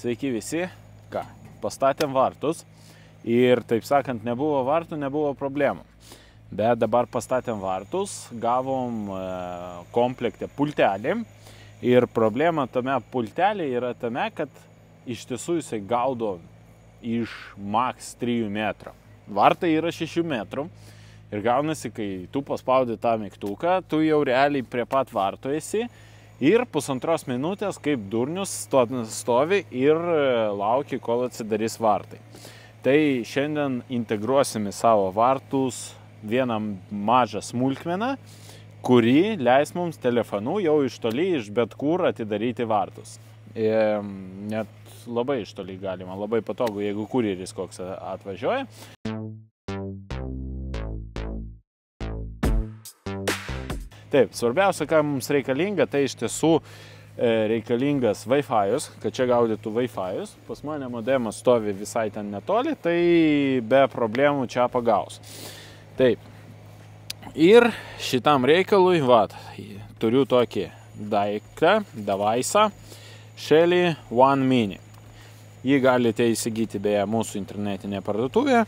Sveiki visi. Ką, pastatėm vartus ir, taip sakant, nebuvo vartų, nebuvo problemų. Bet dabar pastatėm vartus, gavom komplektą pultelį ir problema tame pultelį yra tame, kad iš tiesų jisai gaudo iš max 3 metrų. Vartai yra 6 metrų ir gaunasi, kai tu paspaudi tą mygtuką, tu jau realiai prie pat varto esi ir 1,5 minutės kaip durnius stovi ir lauki, kol atsidarys vartai. Tai šiandien integruosim į savo vartus vieną mažą smulkmeną, kuri leis mums telefonu jau iš toli, iš bet kur atidaryti vartus. Net labai iš toli galima, labai patogu, jeigu kurjeris koks atvažiuoja. Taip, svarbiausia, ką mums reikalinga, tai iš tiesų reikalingas Wi-Fi'us, kad čia gaudytų Wi-Fi'us. Pas mane modemas stovi visai ten netoli, tai be problemų čia pagaus. Taip. Ir šitam reikalui, turiu tokį daiktą, device'ą, Shelly One Mini. Jį galite įsigyti beje mūsų internetinėje parduotuvėje.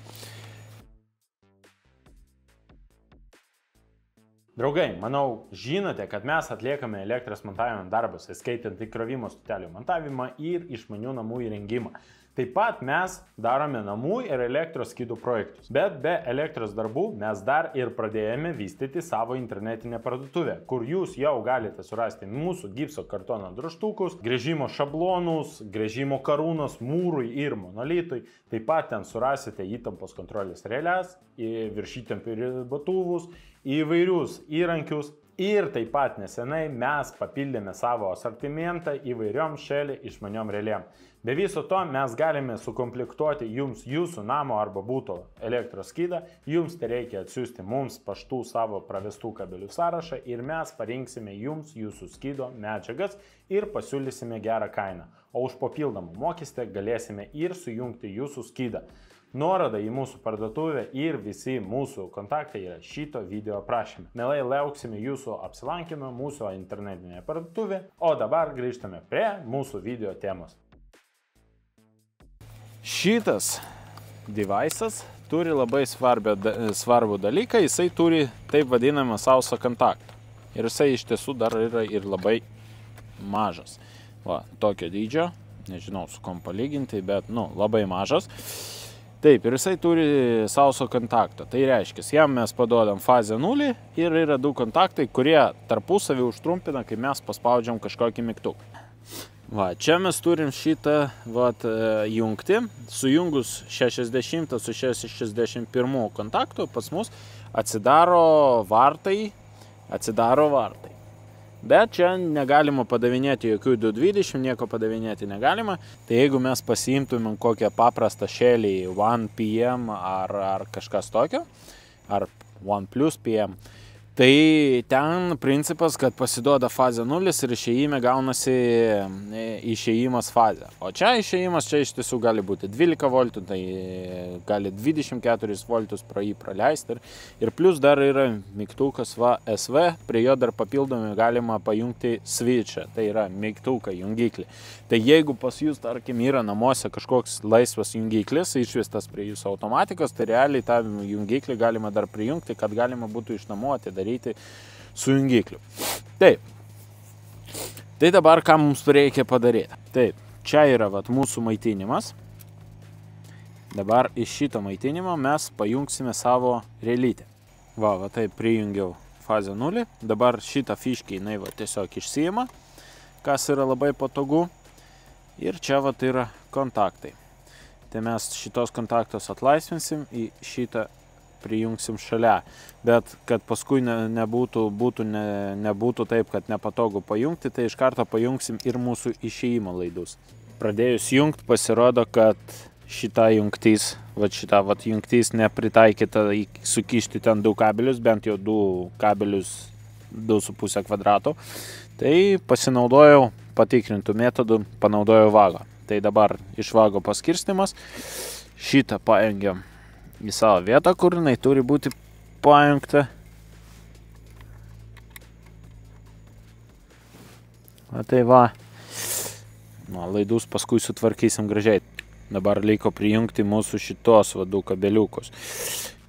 Draugai, manau, žinote, kad mes atliekame elektros montavimo darbus, įskaitant įkrovimo stotelių montavimą ir išmanių namų įrengimą. Taip pat mes darome namų ir elektros skydų projektus. Bet be elektros darbų mes dar ir pradėjome vystyti savo internetinę parduotuvę, kur jūs jau galite surasti mūsų gipso kartono drožtukus, gręžimo šablonus, gręžimo karūnos mūrui ir monolitui. Taip pat ten surasite įtampos kontrolės relės, viršytempių ribotuvus, įvairius įrankius. Ir taip pat nesenai mes papildėme savo asortimentą įvairiom Shelly išmaniom relėm. Be viso to mes galime sukomplektuoti jums jūsų namo arba būto elektros skydą. Jums tai reikia atsiųsti mums paštu savo pravestų kabelių sąrašą ir mes parinksime jums jūsų skydo medžiagas ir pasiūlysime gerą kainą. O už papildomą mokestį galėsime ir sujungti jūsų skydą. Nuoroda į mūsų parduotuvę ir visi mūsų kontaktai yra šito video aprašyme. Mielai lauksime jūsų apsilankymą mūsų internetinėje parduotuvėje, o dabar grįžtame prie mūsų video temos. Šitas device'as turi labai svarbų dalyką, jisai turi taip vadinamą sauso kontaktą. Ir jisai iš tiesų dar yra ir labai mažas. Va, tokio dydžio, nežinau su kom palyginti, bet labai mažas. Taip, ir jisai turi sauso kontaktą. Tai reiškia, jam mes paduodam fazę 0 ir yra 2 kontaktai, kurie tarpusavį užtrumpina, kai mes paspaudžiam kažkokį mygtuką. Va, čia mes turim šitą jungtį. Sujungus 60 su 61 kontaktu pas mus atsidaro vartai. Bet čia negalima padavinėti jokių 220, nieko padavinėti negalima. Tai jeigu mes pasiimtumėm kokią paprastą Shelly One PM ar kažkas tokio, ar One Plus PM, tai ten principas, kad pasiduoda fazė 0 ir išėjime gaunasi išėjimas fazė. O čia išėjimas čia iš tiesų gali būti 12 voltų, tai gali 24 voltus pro jį praleisti. Ir plus dar yra mygtukas SV, prie jo dar papildomai galima pajungti switchą, tai yra mygtuką, jungiklį. Tai jeigu pas jūs, tarkim, yra namuose kažkoks laisvas jungiklis išvestas prie jūsų automatikos, tai realiai tą jungiklį galima dar prijungti, kad galima būtų iš namų atidaryti su jungikliu. Taip. Tai dabar ką mums reikia padaryti? Taip, čia yra mūsų maitinimas. Dabar iš šito maitinimo mes pajungsime savo relytę. Va, taip prijungiau fazę 0. Dabar šitą fiškį jinai tiesiog išsiima, kas yra labai patogu. Ir čia yra kontaktai. Tai mes šitos kontaktus atlaisvinsim, į šitą prijungsim šalia. Bet kad paskui nebūtų taip, kad nepatogu pajungti, tai iš karto pajungsim ir mūsų išėjimo laidus. Pradėjus jungti, pasirodo, kad šita jungtis, jungtis nepritaikyta sukišti ten 2 kabelius, bent jau 2 kabelius 2,5 kvadrato. Tai pasinaudojau patikrintų metodų, panaudojau vagą. Tai dabar iš vago paskirstimas. Šitą pajungiam į savo vietą, kur jinai turi būti pajungta. Tai va. laidus paskui sutvarkysim gražiai. Dabar liko prijungti mūsų šitos du kabeliukus.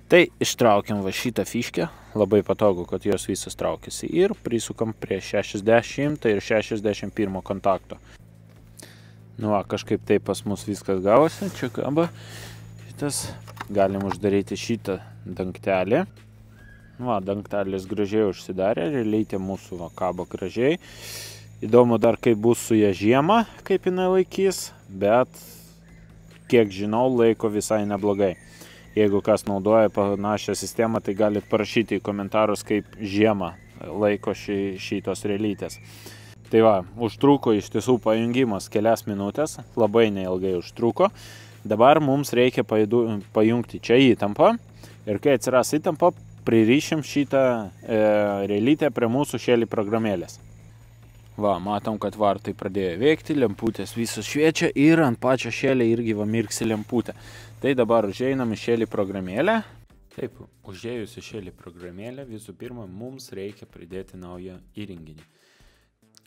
Tai ištraukiam va šitą fiškę, labai patogu, kad jos visas traukiasi ir prisukam prie 60 ir 61 kontakto. Kažkaip taip pas mus viskas gavosi, čia kaba šitas, galim uždaryti šitą dangtelį. Dangtelis gražiai užsidarė, realiai mūsų kaba gražiai. Įdomu dar, kaip bus su ją žiemą, kaip jinai laikys, bet kiek žinau, laiko visai neblogai. Jeigu kas naudoja panašią sistemą, tai galit parašyti į komentarus, kaip žiemą laiko šitos realytės. Tai užtruko iš tiesų pajungimas kelias minutės, labai neilgai užtruko. Dabar mums reikia pajungti čia įtampą ir kai atsiras įtampa, pririšim šitą realytę prie mūsų Shelly programėlės. Matom, kad vartai pradėjo veikti, lemputės visos šviečia ir ant pačio Shelly irgi mirksi lemputė. Tai dabar užeinam į Shelly programėlę. Taip, užėjus į Shelly programėlę, visų pirma, mums reikia pridėti naują įrenginį.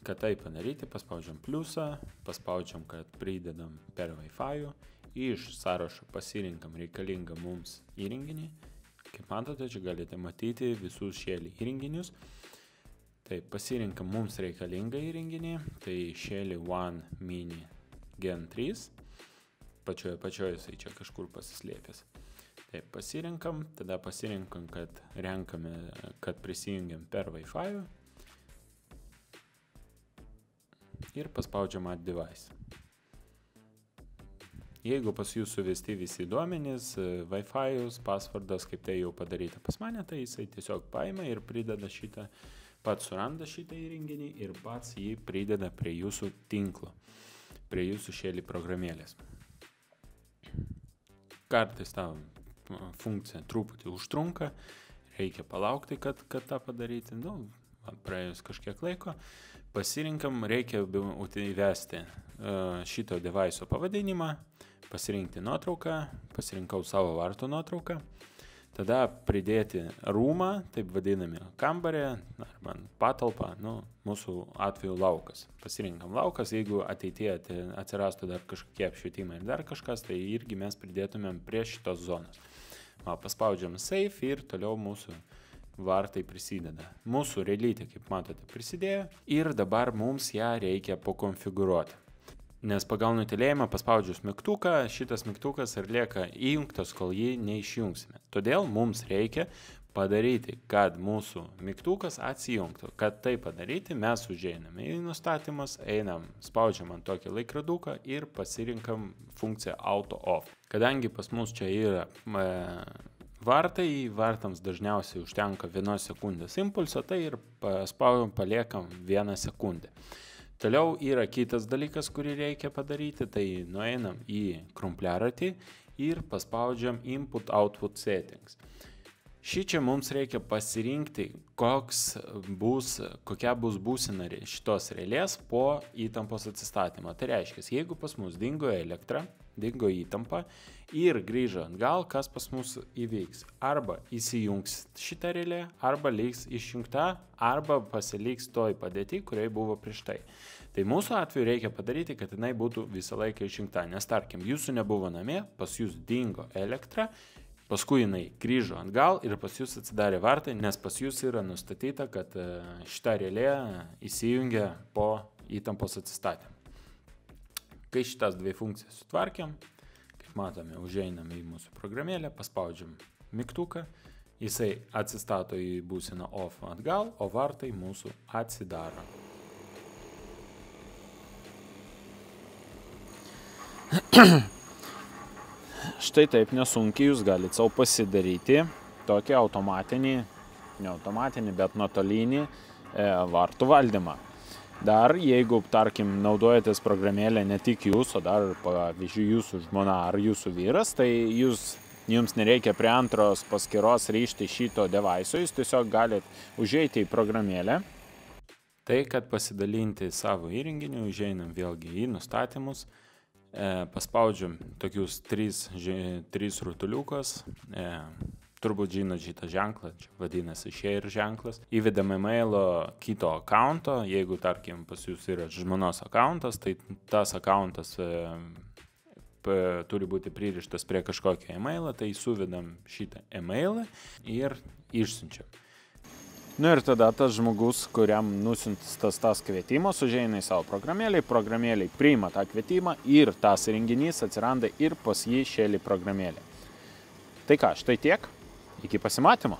Kad tai padaryti, paspaudžiam pliusą, paspaudžiam, kad pridedam per Wi-Fi, iš sąrašo pasirinkam reikalingą mums įrenginį. Kaip matote, čia galite matyti visus Shelly įrenginius. Tai pasirinkam mums reikalingą įrenginį, tai Shelly One Mini Gen 3, pačioje jisai čia kažkur pasislėpęs. Tai pasirinkam, tada pasirinkam, kad prisijungiam per Wi-Fi ir paspaudžiam Add Device. Jeigu pas jūs suvesti visi duomenys, Wi-Fi, pasvardas, kaip tai jau padaryta pas mane, tai jisai tiesiog paima ir prideda šitą, pats suranda šitą įrenginį ir pats jį prideda prie jūsų tinklo, prie jūsų Shelly programėlės. Kartais ta funkcija truputį užtrunka, reikia palaukti, kad tą padaryti. Praėjus kažkiek laiko, pasirinkam, reikia įvesti šito device'o pavadinimą, pasirinkti nuotrauką, pasirinkau savo varto nuotrauką. Tada pridėti rūmą, taip vadinami kambarį, arba patalpą, mūsų atveju laukas. Pasirinkam laukas, jeigu ateityje atsirastų dar kažkokie apšvietimai ir dar kažkas, tai irgi mes pridėtumėm prie šitos zonos. Paspaudžiam Save ir toliau mūsų vartai prisideda. Mūsų realytė, kaip matote, prisidėjo ir dabar mums ją reikia pakonfigūruoti. Nes pagal nutylėjimą paspaudžius mygtuką, šitas mygtukas ir lieka įjungtas, kol jį neišjungsime. Todėl mums reikia padaryti, kad mūsų mygtukas atsijungtų. Kad tai padaryti, mes užeiname į nustatymus, einam, spaudžiam ant tokį laikroduką ir pasirinkam funkciją Auto Off. Kadangi pas mus čia yra vartai, vartams dažniausiai užtenka 1 sekundės impulso, tai ir paliekam 1 sekundę. Toliau yra kitas dalykas, kurį reikia padaryti, tai nueinam į krumpliaratį ir paspaudžiam Input-Output Settings. Šičia mums reikia pasirinkti, kokia bus būsena šitos relės po įtampos atsistatymo. Tai reiškia, jeigu pas mus dingo elektra, dingo įtampa ir grįžo atgal, kas pas mus įvyks. Arba įsijungs šitą relę, arba liks išjungta, arba pasiliks toj padėti, kuriai buvo prieš tai. Tai mūsų atveju reikia padaryti, kad jinai būtų visą laiką išjungta. Nes tarkim, jūsų nebuvo namie, pas jūs dingo elektra, paskui jinai grįžo atgal ir pas jūs atsidarė vartai, nes pas jūs yra nustatyta, kad šitą relė įsijungia po įtampos atsistatymą. Kai šitas dvi funkcijas sutvarkiam, kaip matome, užeiname į mūsų programėlę, paspaudžiam mygtuką, jisai atsistato į būseną off atgal, o vartai mūsų atsidaro. Štai taip nesunkiai jūs galite savo pasidaryti tokį automatinį, ne automatinį, bet nuotolinį vartų valdymą. Dar, jeigu, tarkim, naudojatės programėlę ne tik jūs, o dar, pavyzdžiui, jūsų žmona ar jūsų vyras, tai jums nereikia prie antros paskyros ryšti šito device'o, jūs tiesiog galite užeiti į programėlę. Tai, kad pasidalinti savo įrenginiu, užeinam vėlgi į nustatymus, paspaudžiam tokius 3 rutuliukus, turbūt žinot šitą ženklą, čia vadinasi share ženklas. Įvedam emailo kito akaunto, jeigu, tarkim, pas jūs yra žmonos akauntas, tai tas akauntas turi būti pririštas prie kažkokio emailą, tai suvedam šitą emailą ir išsiunčiam. Nu ir tada tas žmogus, kuriam nusiuntas tas kvietimas, užeina į savo programėlį priima tą kvietimą ir tas renginys atsiranda ir pas jį Shelly programėlė. Tai ką, štai tiek. Iki pasimatymo.